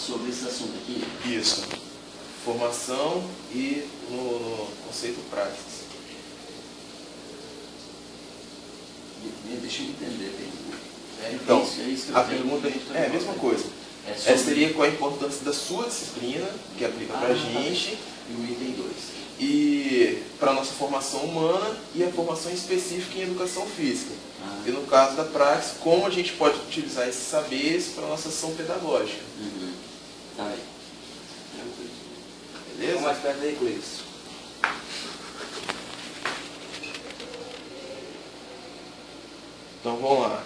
sobre esse assunto aqui? Isso. Formação e no conceito prático. Deixa eu entender bem. Então, isso a pergunta é a mesma coisa. Essa seria qual a importância da sua disciplina, que aplica para a gente. E o item 2. E para a nossa formação humana e a formação específica em educação física. E no caso da praxis, como a gente pode utilizar esses saberes para a nossa ação pedagógica. Tá bem. Beleza? Vamos mais perto daí com isso. Então vamos lá.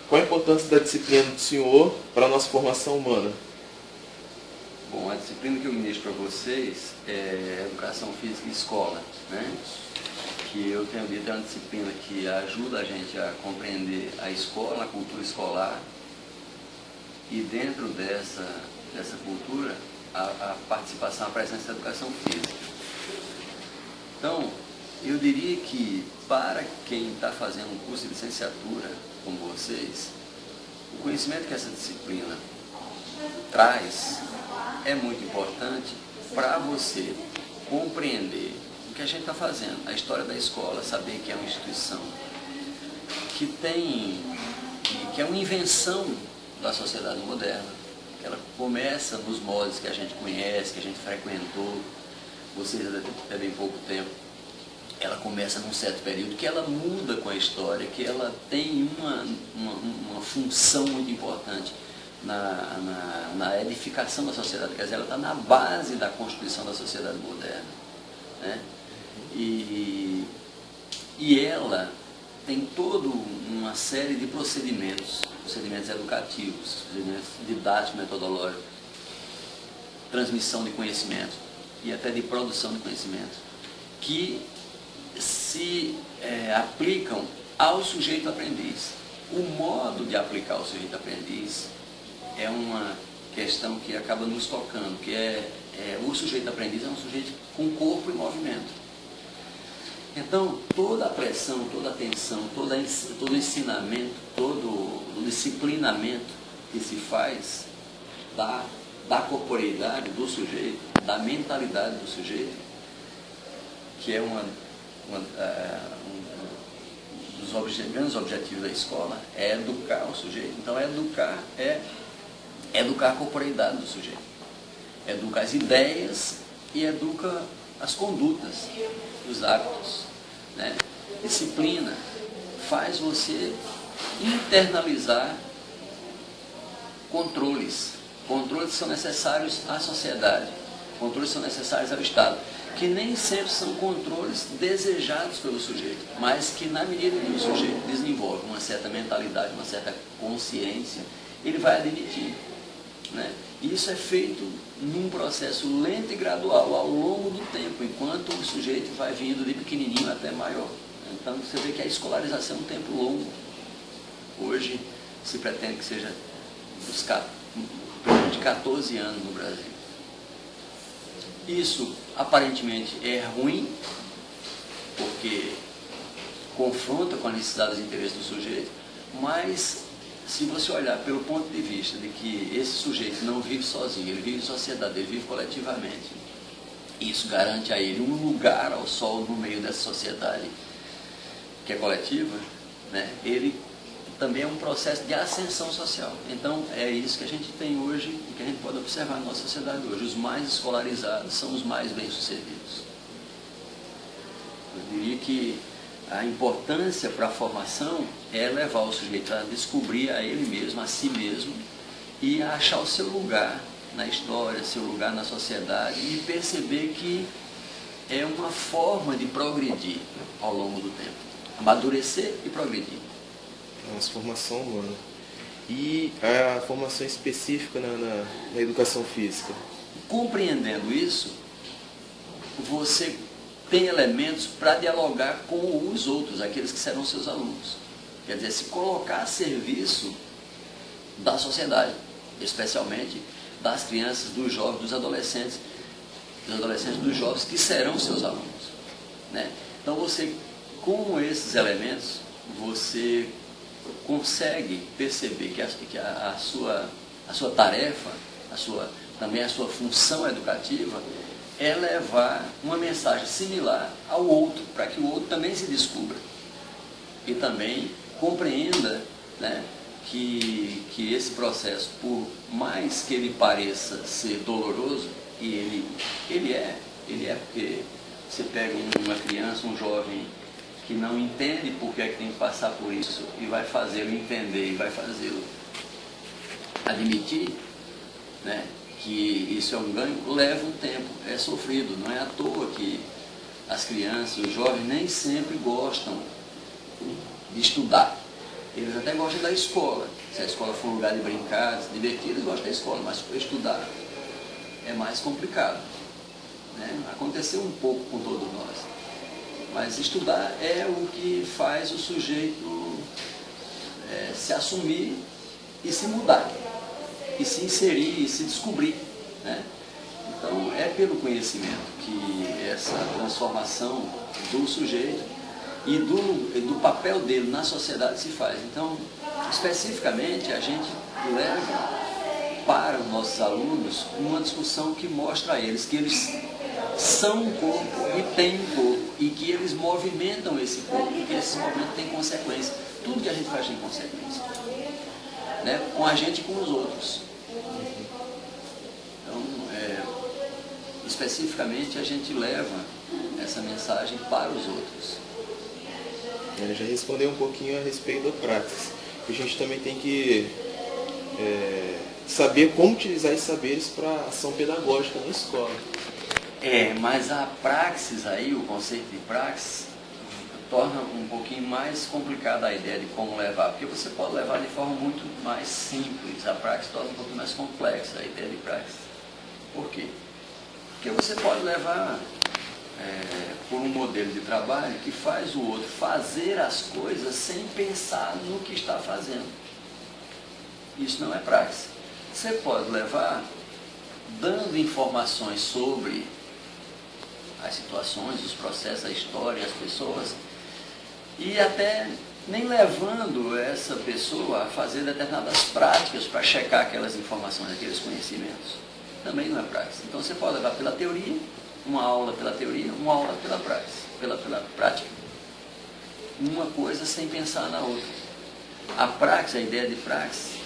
Qual a importância da disciplina do senhor para a nossa formação humana? Bom, a disciplina que eu ministro para vocês é Educação Física e Escola, né? Que eu tenho dito é uma disciplina que ajuda a gente a compreender a escola, a cultura escolar, e dentro dessa cultura, a participação, a presença da educação física. Então, eu diria que para quem está fazendo um curso de licenciatura, como vocês, o conhecimento que essa disciplina traz é muito importante para você compreender o que a gente está fazendo, a história da escola, saber que é uma instituição que é uma invenção da sociedade moderna, que ela começa nos moldes que a gente conhece, que a gente frequentou, vocês até bem pouco tempo. Ela começa num certo período, que ela muda com a história, que ela tem uma função muito importante na edificação da sociedade, quer dizer, ela está na base da constituição da sociedade moderna, né? E ela tem toda uma série de procedimentos educativos, procedimentos didáticos, metodológicos, transmissão de conhecimento e até de produção de conhecimento, que se aplicam ao sujeito aprendiz. O modo de aplicar ao sujeito aprendiz é uma questão que acaba nos tocando, que o sujeito aprendiz é um sujeito com corpo e movimento. Então, toda a pressão, toda a atenção, todo o ensinamento, todo o disciplinamento que se faz da corporeidade do sujeito, da mentalidade do sujeito, que é um dos grandes objetivos da escola, é educar o sujeito. Então, educar a corporeidade do sujeito. Educa as ideias e educa as condutas, os hábitos, né? Disciplina faz você internalizar controles. Controles que são necessários à sociedade, controles que são necessários ao Estado, que nem sempre são controles desejados pelo sujeito, mas que na medida que o sujeito desenvolve uma certa mentalidade, uma certa consciência, ele vai admitir, né? Isso é feito num processo lento e gradual ao longo do tempo, enquanto o sujeito vai vindo de pequenininho até maior. Então você vê que a escolarização é um tempo longo. Hoje se pretende que seja de 14 anos no Brasil. Isso aparentemente é ruim, porque confronta com a necessidade dos interesses do sujeito, mas se você olhar pelo ponto de vista de que esse sujeito não vive sozinho, ele vive em sociedade, ele vive coletivamente, isso garante a ele um lugar ao sol no meio dessa sociedade que é coletiva, né? Ele também é um processo de ascensão social. Então é isso que a gente tem hoje e que a gente pode observar na nossa sociedade hoje. Os mais escolarizados são os mais bem-sucedidos. Eu diria que a importância para a formação é levar o sujeito a descobrir a ele mesmo, a si mesmo, e a achar o seu lugar na história, seu lugar na sociedade, e perceber que é uma forma de progredir ao longo do tempo, amadurecer e progredir. Nossa formação humana. E a formação específica na educação física? Compreendendo isso, você tem elementos para dialogar com os outros, aqueles que serão seus alunos. Quer dizer, se colocar a serviço da sociedade, especialmente das crianças, dos jovens, dos adolescentes, dos jovens que serão seus alunos, né? Então você, com esses elementos, você consegue perceber que a sua tarefa também a sua função educativa é levar uma mensagem similar ao outro, para que o outro também se descubra e também compreenda, né, que esse processo, por mais que ele pareça ser doloroso, e ele é porque você pega uma criança, um jovem que não entende por que é que tem que passar por isso e vai fazê-lo entender e vai fazê-lo admitir, né, que isso é um ganho, leva um tempo, é sofrido. Não é à toa que as crianças, os jovens nem sempre gostam de estudar. Eles até gostam da escola. Se a escola for um lugar de brincar, de se divertir, eles gostam da escola, mas estudar é mais complicado, né? Aconteceu um pouco com todos nós. Mas estudar é o que faz o sujeito se assumir e se mudar, e se inserir, e se descobrir, né? Então é pelo conhecimento que essa transformação do sujeito e do papel dele na sociedade se faz. Então, especificamente, a gente leva para os nossos alunos uma discussão que mostra a eles que eles são um corpo e têm um corpo, e que eles movimentam esse corpo, e que esse movimento tem consequência. Tudo que a gente faz tem consequência, né? Com a gente e com os outros. Então, especificamente, a gente leva essa mensagem para os outros. Ele já respondeu um pouquinho a respeito da praxis. A gente também tem que saber como utilizar esses saberes para ação pedagógica na escola. Mas a praxis aí, o conceito de praxis, torna um pouquinho mais complicada a ideia de como levar, porque você pode levar de forma muito mais simples. A praxis torna um pouquinho mais complexa a ideia de praxis. Por quê? Porque você pode levar por um modelo de trabalho que faz o outro fazer as coisas sem pensar no que está fazendo. Isso não é praxis. Você pode levar dando informações sobre as situações, os processos, a história, as pessoas, e até nem levando essa pessoa a fazer determinadas práticas para checar aquelas informações, aqueles conhecimentos. Também não é praxis. Então você pode levar pela teoria, uma aula pela teoria, uma aula pela praxis, pela prática. Uma coisa sem pensar na outra. A praxis, a ideia de praxis,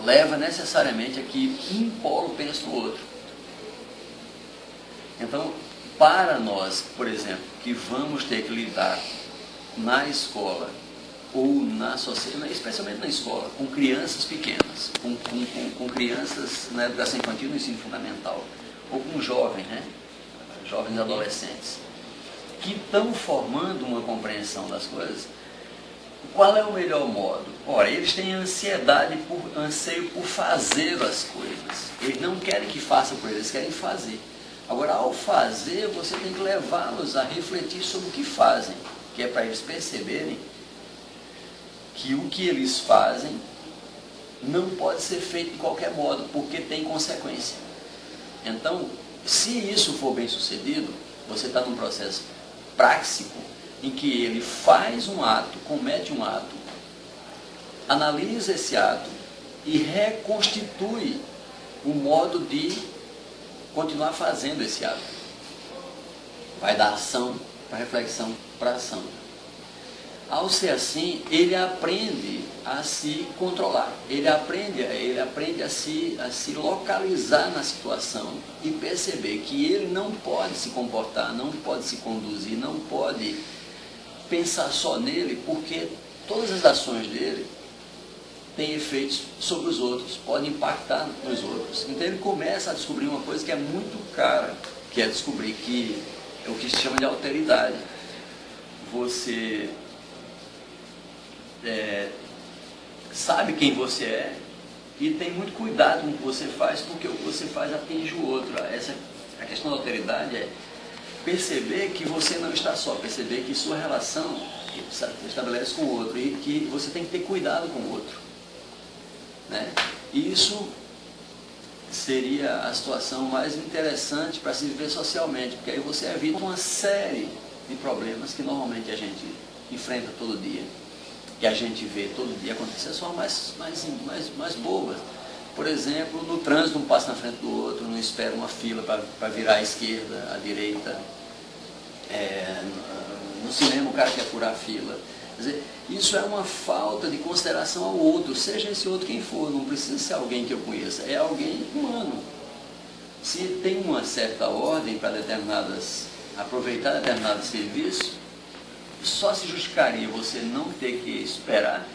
leva necessariamente a que um polo pense no outro. Então, para nós, por exemplo, que vamos ter que lidar na escola ou na sociedade, especialmente na escola, com crianças pequenas, com crianças na educação infantil, no ensino fundamental, ou com jovens, né? Jovens adolescentes, que estão formando uma compreensão das coisas. Qual é o melhor modo? Ora, eles têm anseio por fazer as coisas. Eles não querem que faça por eles, eles querem fazer. Agora, ao fazer, você tem que levá-los a refletir sobre o que fazem, que é para eles perceberem que o que eles fazem não pode ser feito de qualquer modo, porque tem consequência. Então, se isso for bem sucedido, você está num processo práxico, em que ele faz um ato, comete um ato, analisa esse ato e reconstitui o modo de continuar fazendo esse ato. Vai da ação para reflexão para ação. Ao ser assim, ele aprende a se controlar, ele aprende a se localizar na situação e perceber que ele não pode se comportar, não pode se conduzir, não pode pensar só nele, porque todas as ações dele têm efeitos sobre os outros, podem impactar nos outros. Então ele começa a descobrir uma coisa que é muito cara, que é descobrir que é o que se chama de alteridade. Você sabe quem você é e tem muito cuidado com o que você faz, porque o que você faz atinge o outro. A questão da alteridade é perceber que você não está só, perceber que sua relação se estabelece com o outro e que você tem que ter cuidado com o outro, né? E isso seria a situação mais interessante para se viver socialmente, porque aí você evita uma série de problemas que normalmente a gente enfrenta todo dia, que a gente vê todo dia acontecer, são mais bobas, Por exemplo, no trânsito um passa na frente do outro, não espera uma fila para virar à esquerda, à direita. No cinema o cara quer furar a fila. Quer dizer, isso é uma falta de consideração ao outro, seja esse outro quem for, não precisa ser alguém que eu conheça, é alguém humano. Se tem uma certa ordem para aproveitar determinado serviço, só se justificaria você não ter que esperar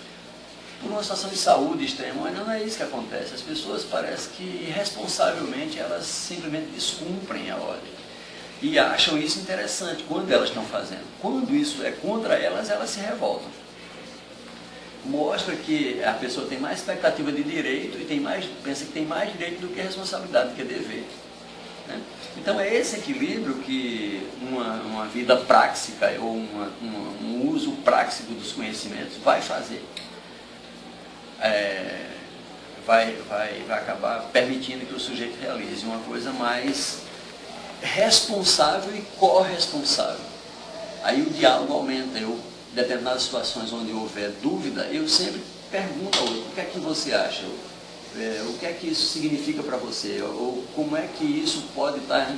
por uma situação de saúde extrema, mas não é isso que acontece. As pessoas parecem que irresponsavelmente elas simplesmente descumprem a ordem e acham isso interessante quando elas estão fazendo. Quando isso é contra elas, elas se revoltam. Mostra que a pessoa tem mais expectativa de direito e pensa que tem mais direito do que responsabilidade, do que dever. Né? Então é esse equilíbrio que uma vida prática ou um uso prático dos conhecimentos vai fazer. Vai acabar permitindo que o sujeito realize uma coisa mais responsável e corresponsável. Aí o diálogo aumenta. Em determinadas situações onde houver dúvida, eu sempre pergunto ao outro: o que é que você acha? O que é que isso significa para você? Ou como é que isso pode estar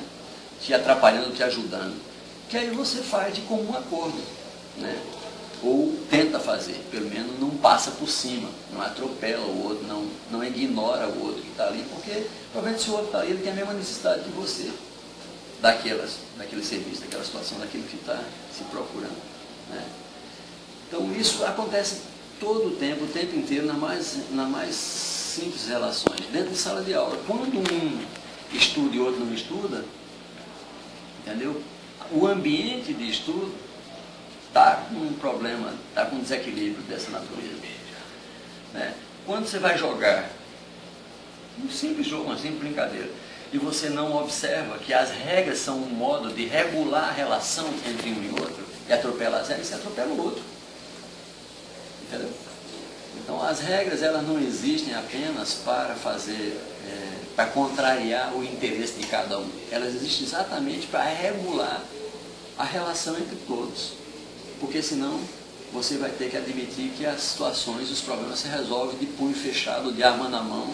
te atrapalhando, te ajudando? Que aí você faz de comum acordo, né? Ou tenta fazer, pelo menos não passa por cima, não atropela o outro, não ignora o outro que está ali, porque provavelmente se o outro está ali, ele tem a mesma necessidade que você, daquele serviço, daquela situação, daquilo que está se procurando. Né? Então isso acontece todo o tempo inteiro, nas mais simples relações, dentro de sala de aula. Quando um estuda e o outro não estuda, entendeu? O ambiente de estudo está com um problema, está com um desequilíbrio dessa natureza. Né? Quando você vai jogar um simples jogo, uma simples brincadeira, e você não observa que as regras são um modo de regular a relação entre um e outro, e atropela as regras, você atropela o outro. Entendeu? Então as regras elas não existem apenas para para contrariar o interesse de cada um. Elas existem exatamente para regular a relação entre todos. Porque senão você vai ter que admitir que as situações, os problemas se resolvem de punho fechado, de arma na mão,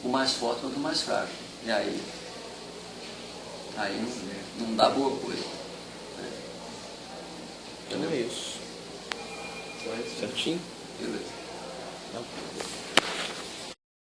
o mais forte contra o mais fraco. E aí não dá boa coisa. Né? Então é isso. Certinho? Beleza. Não.